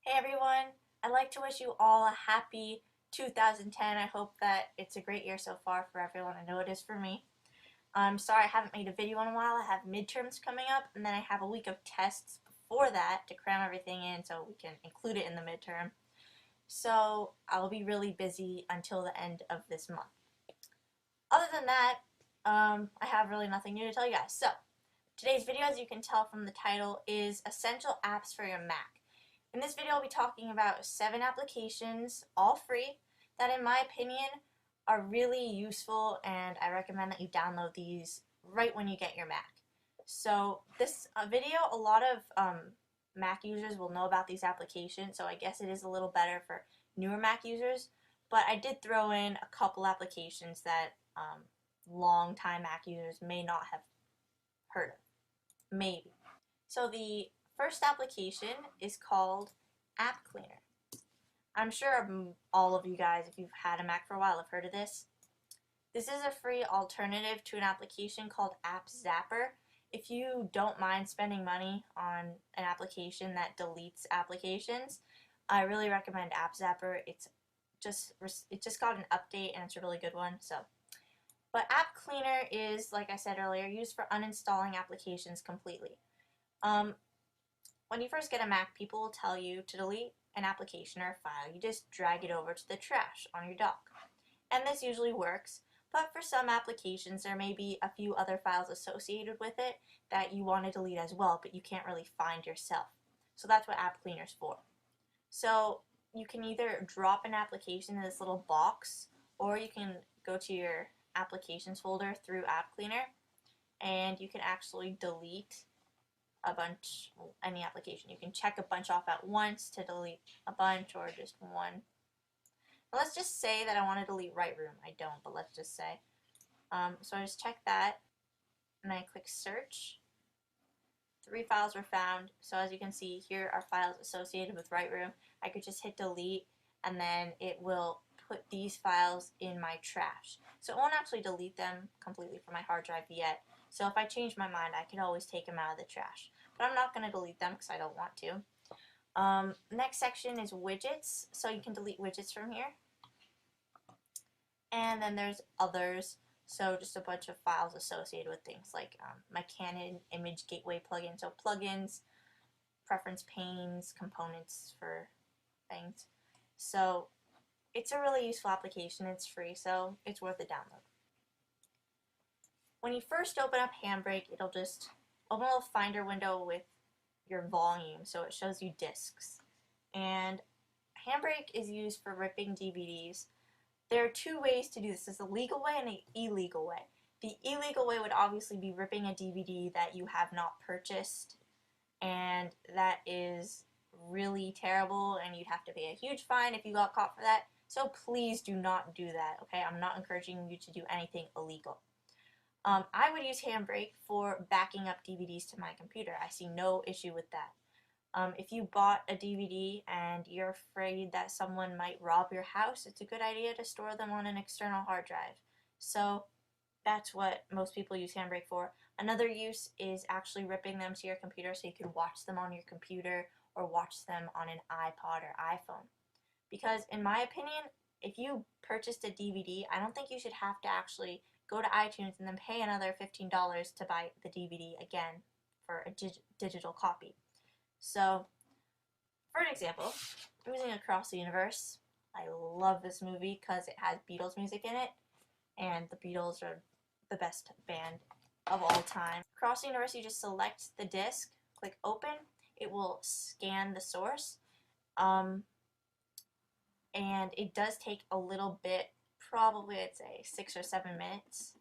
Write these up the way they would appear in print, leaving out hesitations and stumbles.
Hey everyone, I'd like to wish you all a happy 2010. I hope that it's a great year so far for everyone. I know it is for me. I'm sorry I haven't made a video in a while. I have midterms coming up, and then I have a week of tests before that to cram everything in so we can include it in the midterm. So I'll be really busy until the end of this month. Other than that, I have really nothing new to tell you guys. So today's video, as you can tell from the title, is Essential Apps for Your Mac. In this video, I'll be talking about 7 applications, all free, that in my opinion are really useful, and I recommend that you download these right when you get your Mac. So this video, a lot of Mac users will know about these applications, so I guess it is a little better for newer Mac users, but I did throw in a couple applications that long-time Mac users may not have heard of. Maybe. So the first application is called App Cleaner. I'm sure all of you guys, if you've had a Mac for a while, have heard of this. This is a free alternative to an application called Zapper. If you don't mind spending money on an application that deletes applications, I really recommend Zapper. It just got an update and it's a really good one. But App Cleaner is, like I said earlier, used for uninstalling applications completely. When you first get a Mac, people will tell you to delete an application or a file. You just drag it over to the trash on your dock. And this usually works, but for some applications there may be a few other files associated with it that you want to delete as well, but you can't really find yourself. So that's what App Cleaner is for. So you can either drop an application in this little box, or you can go to your applications folder through App Cleaner, and you can actually delete a bunch, any application. You can check a bunch off at once to delete a bunch, or just one. Now let's just say that I want to delete Lightroom. I don't, but let's just say. So I just check that, and I click search. 3 files were found. So as you can see, here are files associated with Lightroom. I could just hit delete, and then it will put these files in my trash. So it won't actually delete them completely from my hard drive yet. So if I change my mind, I can always take them out of the trash. But I'm not going to delete them because I don't want to. Next section is widgets. So you can delete widgets from here. And then there's others. So just a bunch of files associated with things like my Canon image gateway plugin. So plugins, preference panes, components for things. So it's a really useful application. It's free, so it's worth a download. When you first open up Handbrake, it'll just open a little finder window with your volume, so it shows you discs. And Handbrake is used for ripping DVDs. There are 2 ways to do this. There's a legal way and an illegal way. The illegal way would obviously be ripping a DVD that you have not purchased, and that is really terrible, and you'd have to pay a huge fine if you got caught for that. So please do not do that, okay? I'm not encouraging you to do anything illegal. I would use Handbrake for backing up DVDs to my computer. I see no issue with that. If you bought a DVD and you're afraid that someone might rob your house, it's a good idea to store them on an external hard drive. So that's what most people use Handbrake for. Another use is actually ripping them to your computer so you can watch them on your computer or watch them on an iPod or iPhone. Because in my opinion, if you purchased a DVD, I don't think you should have to actually go to iTunes and then pay another $15 to buy the DVD again for a digital copy. So, for an example, I'm using Across the Universe. I love this movie because it has Beatles music in it, and the Beatles are the best band of all time. Across the Universe, you just select the disc, click open, it will scan the source, and it does take a little bit, probably I'd say 6 or 7 minutes.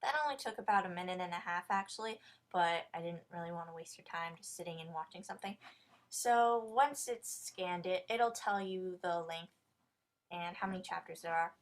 That only took about a minute and a half actually, but I didn't really want to waste your time just sitting and watching something. So once it's scanned it, it'll tell you the length and how many chapters there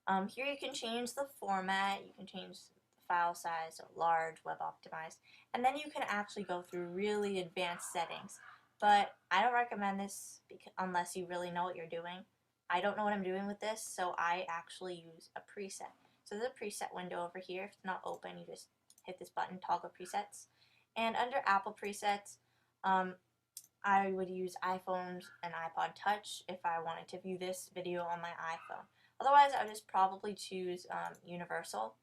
are. Here you can change the format, you can change the file size, so large, web optimized, and then you can actually go through really advanced settings. But I don't recommend this unless you really know what you're doing. I don't know what I'm doing with this, so I actually use a preset. So there's a preset window over here. If it's not open, you just hit this button, toggle presets. And under Apple presets, I would use iPhones and iPod Touch if I wanted to view this video on my iPhone. Otherwise, I would just probably choose Universal,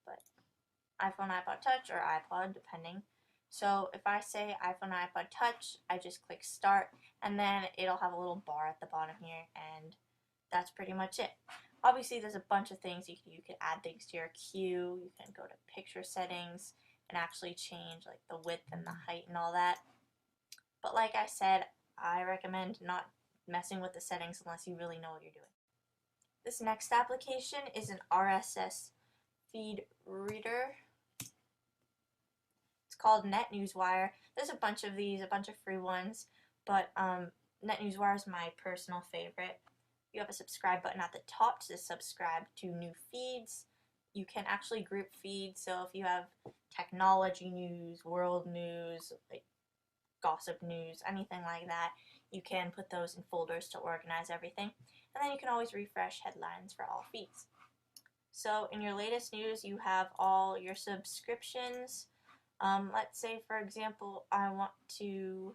but iPhone, iPod Touch, or iPod, depending. So if I say iPhone, iPod Touch, I just click Start, and then it'll have a little bar at the bottom here, and that's pretty much it. Obviously, there's a bunch of things you can do. You can add things to your queue. You can go to picture settings and actually change like the width and the height and all that. But like I said, I recommend not messing with the settings unless you really know what you're doing. This next application is an RSS feed reader. It's called NetNewsWire. There's a bunch of these, a bunch of free ones, but NetNewsWire is my personal favorite. You have a subscribe button at the top to subscribe to new feeds. You can actually group feeds, so if you have technology news, world news, like gossip news, anything like that, you can put those in folders to organize everything. And then you can always refresh headlines for all feeds. So in your latest news, you have all your subscriptions. Let's say, for example, I want to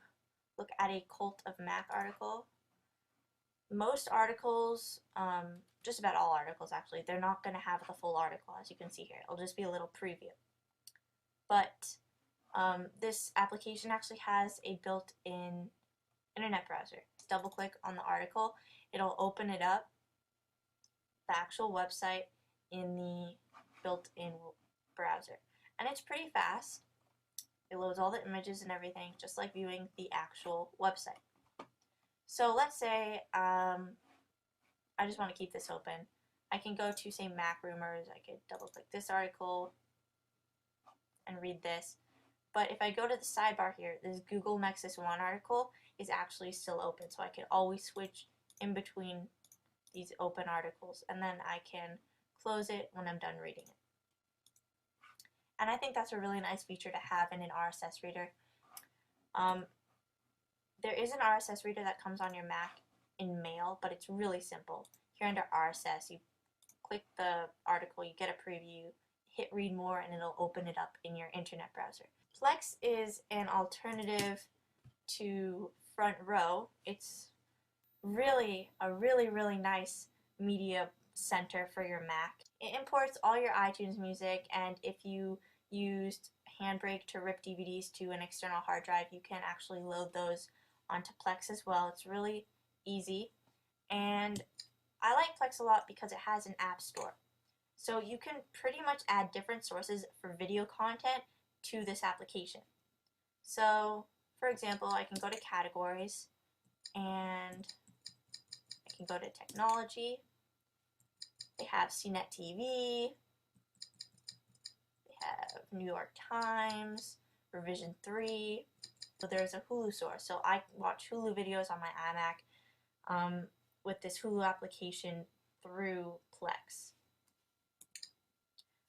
look at a Cult of Mac article. Most articles, just about all articles actually, they're not going to have the full article, as you can see here. It'll just be a little preview. But this application actually has a built-in internet browser. Double click on the article, it'll open it up, the actual website in the built-in browser. And it's pretty fast. It loads all the images and everything, just like viewing the actual website. So let's say I just want to keep this open. I can go to, say, Mac Rumors. I could double click this article and read this. But if I go to the sidebar here, this Google Nexus 1 article is actually still open. So I can always switch in between these open articles, and then I can close it when I'm done reading it. And I think that's a really nice feature to have in an RSS reader. There is an RSS reader that comes on your Mac in Mail, but it's really simple. Here under RSS, you click the article, you get a preview, hit read more, and it'll open it up in your internet browser. Plex is an alternative to Front Row. It's really a really nice media center for your Mac. It imports all your iTunes music, and if you used Handbrake to rip DVDs to an external hard drive, you can actually load those onto Plex as well. It's really easy, and I like Plex a lot because it has an app store. So you can pretty much add different sources for video content to this application. So, for example, I can go to categories, and I can go to technology. They have CNET TV, they have New York Times, Revision 3. So there's a Hulu source. So I watch Hulu videos on my iMac with this Hulu application through Plex.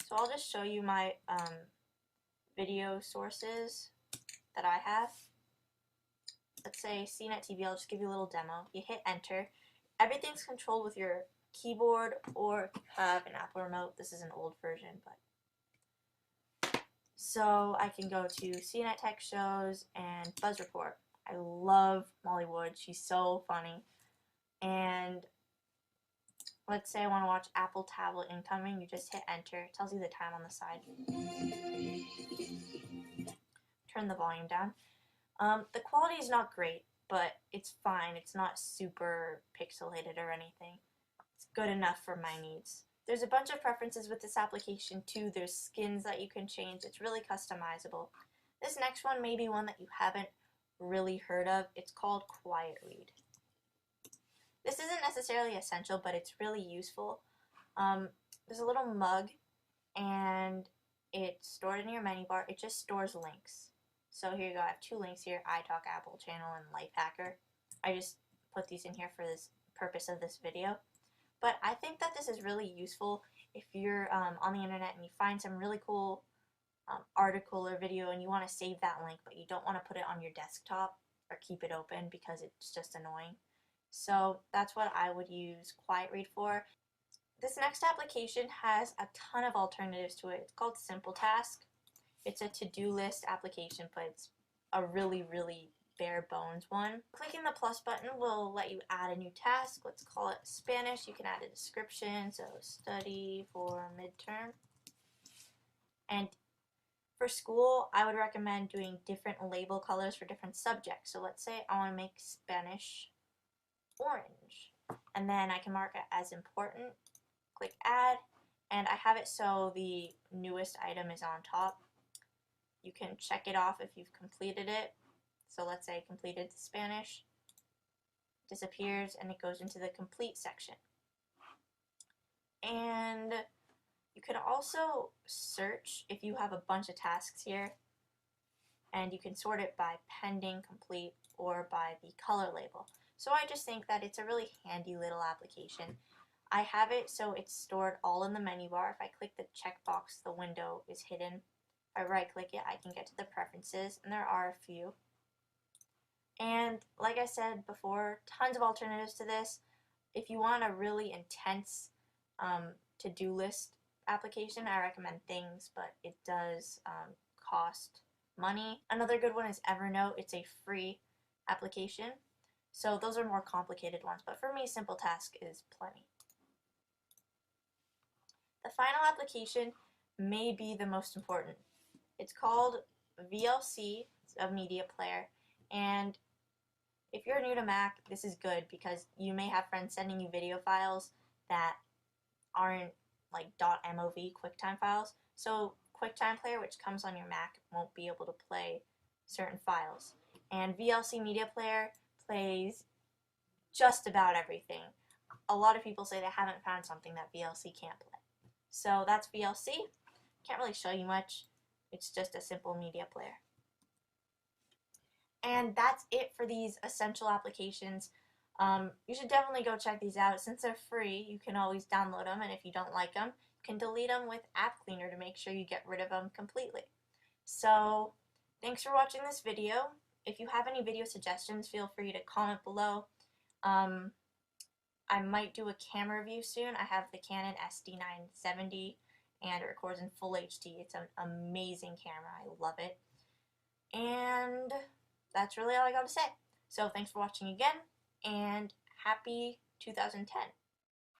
So I'll just show you my video sources that I have. Let's say CNET TV, I'll just give you a little demo. You hit enter. Everything's controlled with your keyboard, or if you have an Apple remote. This is an old version, but so I can go to CNET Tech Shows and Buzz Report. I love Molly Wood. She's so funny. And let's say I want to watch Apple Tablet Incoming. You just hit enter. It tells you the time on the side. Turn the volume down. The quality is not great, but it's fine. It's not super pixelated or anything. It's good enough for my needs. There's a bunch of preferences with this application too. There's skins that you can change. It's really customizable. This next one may be one that you haven't really heard of. It's called Quiet Read. This isn't necessarily essential, but it's really useful. There's a little mug, and it's stored in your menu bar. It just stores links. So here you go. I have two links here: iTalk Apple channel and Lifehacker. I just put these in here for this purpose of this video. But I think that this is really useful if you're on the internet and you find some really cool article or video and you want to save that link, but you don't want to put it on your desktop or keep it open because it's just annoying. So that's what I would use Quiet Read for. This next application has a ton of alternatives to it. It's called Simple Task. It's a to-do list application, but it's a really bare bones one. Clicking the plus button will let you add a new task. Let's call it Spanish. You can add a description, so study for midterm. And for school, I would recommend doing different label colors for different subjects. So let's say I want to make Spanish orange, and then I can mark it as important. Click add, and I have it so the newest item is on top. You can check it off if you've completed it. So let's say completed the Spanish, disappears, and it goes into the complete section. And you can also search if you have a bunch of tasks here, and you can sort it by pending, complete, or by the color label. So I just think that it's a really handy little application. I have it so it's stored all in the menu bar. If I click the checkbox, the window is hidden. If I right click it, I can get to the preferences, and there are a few. And like I said before, tons of alternatives to this. If you want a really intense to-do list application, I recommend Things, but it does cost money. Another good one is Evernote. It's a free application. So those are more complicated ones, but for me, Simple Task is plenty. The final application may be the most important. It's called VLC, a media player, and if you're new to Mac, this is good because you may have friends sending you video files that aren't like .mov QuickTime files. So QuickTime Player, which comes on your Mac, won't be able to play certain files. And VLC Media Player plays just about everything. A lot of people say they haven't found something that VLC can't play. So that's VLC. Can't really show you much. It's just a simple media player. And that's it for these essential applications. You should definitely go check these out. Since they're free, you can always download them, and if you don't like them, you can delete them with App Cleaner to make sure you get rid of them completely. So, thanks for watching this video. If you have any video suggestions, feel free to comment below. I might do a camera review soon. I have the Canon SD970, and it records in full HD. It's an amazing camera. I love it. And that's really all I got to say. So thanks for watching again, and happy 2010.